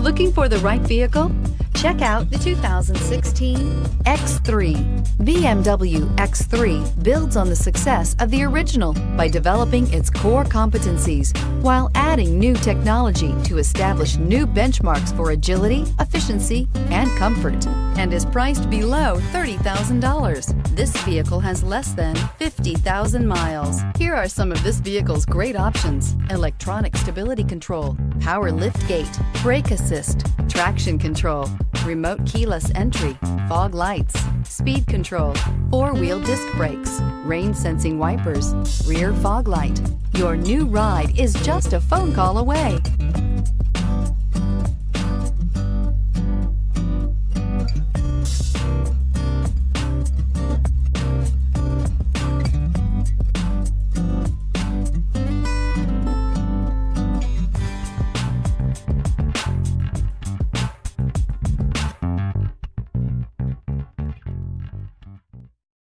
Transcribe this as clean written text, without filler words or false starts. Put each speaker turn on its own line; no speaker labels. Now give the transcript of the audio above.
Looking for the right vehicle? Check out the 2016 X3. BMW X3 builds on the success of the original by developing its core competencies while adding new technology to establish new benchmarks for agility, efficiency, and comfort, and is priced below $30,000. This vehicle has less than 50,000 miles. Here are some of this vehicle's great options: electronic stability control, power liftgate, brake assist, traction control, remote keyless entry, fog lights, speed control, four-wheel disc brakes, rain sensing wipers, rear fog light. Your new ride is just a phone call away.